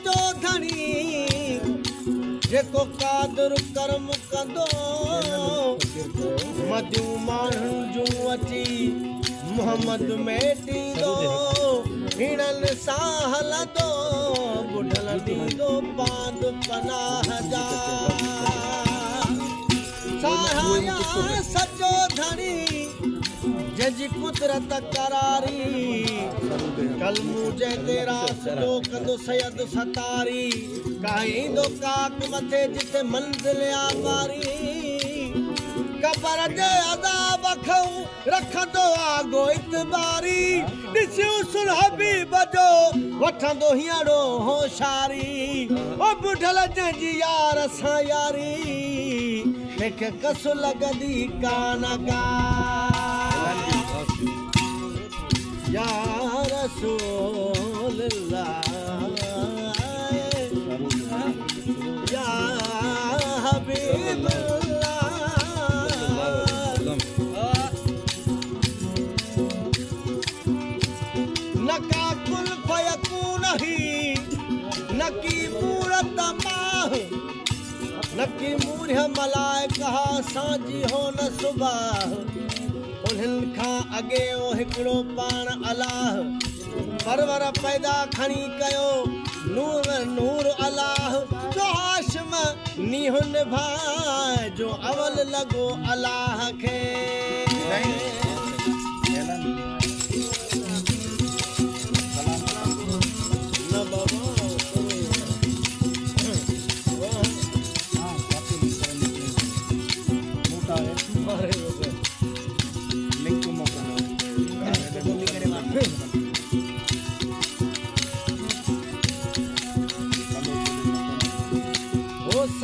सचो धणी जेको कादर कर्म कंदो मदियूं माण्हुनि जूं अची मोहम्मद मेटींदो हिननि सां हलंदो बुढल ॾींदो पांद पनाह जा सहाया सचो धणी जंहिंजी कुदरत करारी कलमू जंहिं रास्तो कंदो सैयद सतारी काईंदो काक मथे जिते मंज़िल आबारी कबर जे अज़ाब खऊं रखंदो आगो इतबारी ॾिसियो सुर हबीब जो वठंदो हींअरो होशारी ओ बुढल जंहिंजी यार सां यारी तंहिंखे कस लॻंदी कान का या रसूल अल्लाह या हबीब नका कुल फयकून ही नकी मूरत माह नकी मूर्ह मलाइका सांझी हो न सुबाह उन्हनि खां अॻे ओ हिकिड़ो पाण अलाह परवर पैदा खणी कयो नूर नूर अलाह जो हाशिम नीह निभाए जो अवल लॻो अलाह खे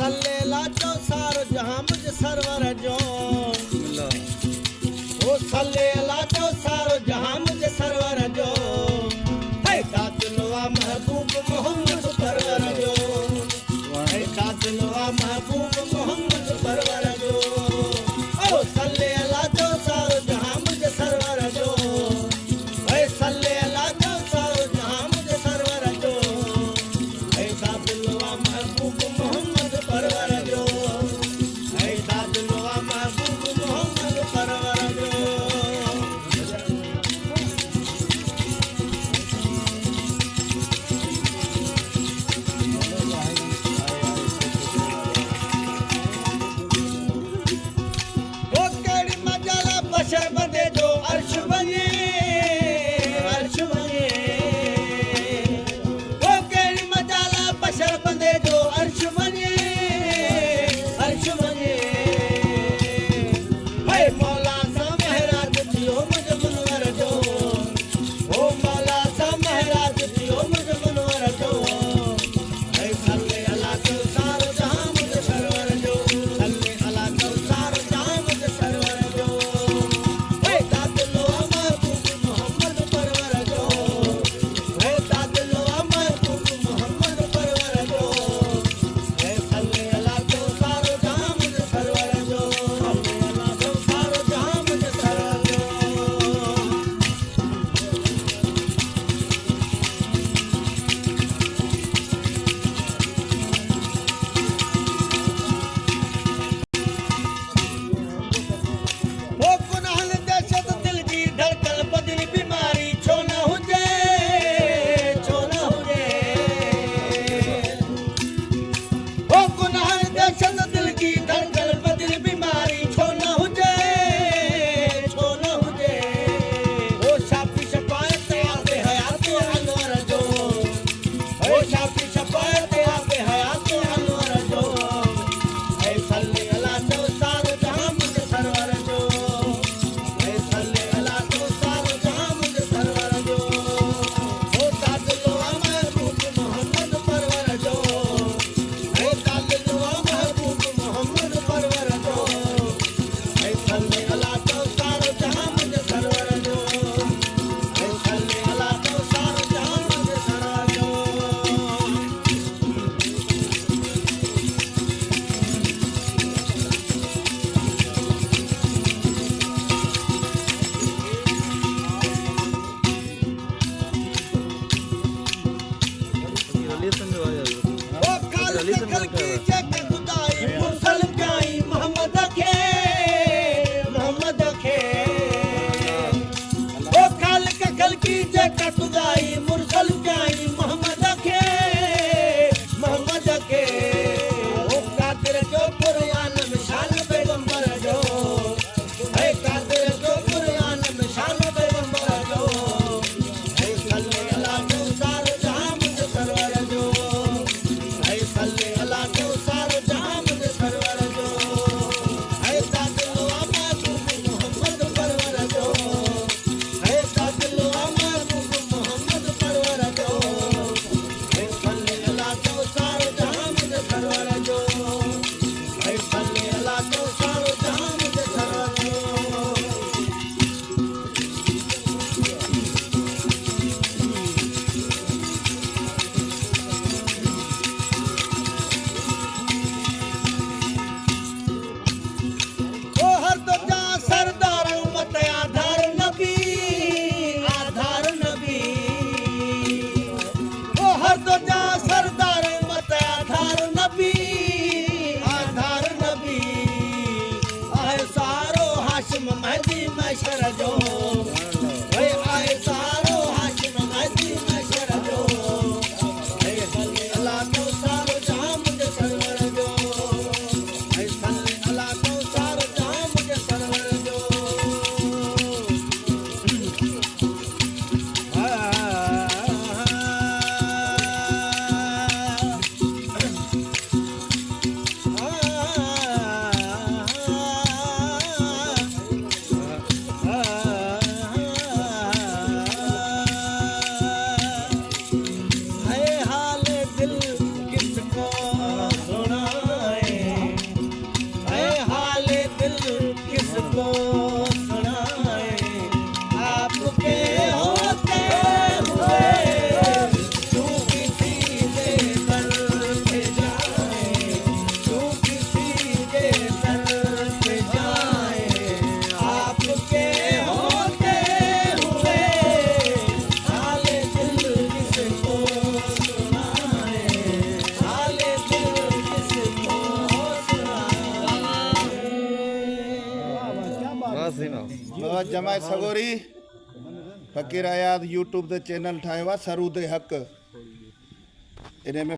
सल्लेला जो सारो जहां मुझ सरवर जो ओ सल्लेला जो सारो जहां मुझ सरवर जो है दातुलवा महबूब मोहम्मद परवर जो है दातुलवा महबूब मोहम्मद परवर जो ओ सल्लेला जो सारो जहां मुझ सरवर जो है सल्लेला जो सारो जहां मुझ सरवर जो है दातुलवा महबूब मोहम्मद परवर जो है दादुलवा महबूब मोहम्मद परवर जो वो केड़ी मजल बशर बंदे जो अर्श बने वो केड़ी मजल बशर बंदे जो अर्श बने मौला सा महराज थियो मुझ मुनवर जो ओ मौला सा महराज थियो मुझ मुनवर जो ऐ सल्ले अला तो सारो जहां मुझ सरवर जो सल्ले अला तो सारो जहां मुझ सरवर जो कल की जग खुदाई मुरसल प्याई मोहम्मद खे ओ कल की जग खुदाई मुरसल प्याई मोहम्मद खे ओ कादिर जो कुरान में शान पैगंबर जो है कादिर जो कुरान में शान पैगंबर जो है सल्ले अला जो सार जहां मुझ सरवर जो है सल्ले अला जो सार जहां मुझ सरवर जो है ताजलो महबूब मोहम्मद परवर जो है ताजलो महबूब मोहम्मद परवर जो है सल्ले अला जो सार जहां मुझ सरवर जो है सल्ले अला जो सार जहां मुझ सरवर जो ओ हर तो जा सरदार मत आधार नबी ओ हर तो जा सरदार मत आधार नबी आए सारो हाशिम महदी मशर जो ओए आए सारो हाशिम महदी मशर जो है सल्ले अला तो सारो जहां मुझ सरवर जो है सल्ले अला तो सारो जहां मुझ सरवर जो है हाल दिल किसको सुनाए है हाल दिल किसको सुनाए आपके होते हुए तू किसी के दर पे जाए तू किसी के दर पे जाए आपके होते हुए हाल दिल किसको सुनाए हाल दिल किसको सुनाए जमायत सगोरी फ़कीर आयात यूट्यूब ते चैनल ठाहियो आहे सरूद हक़ इन में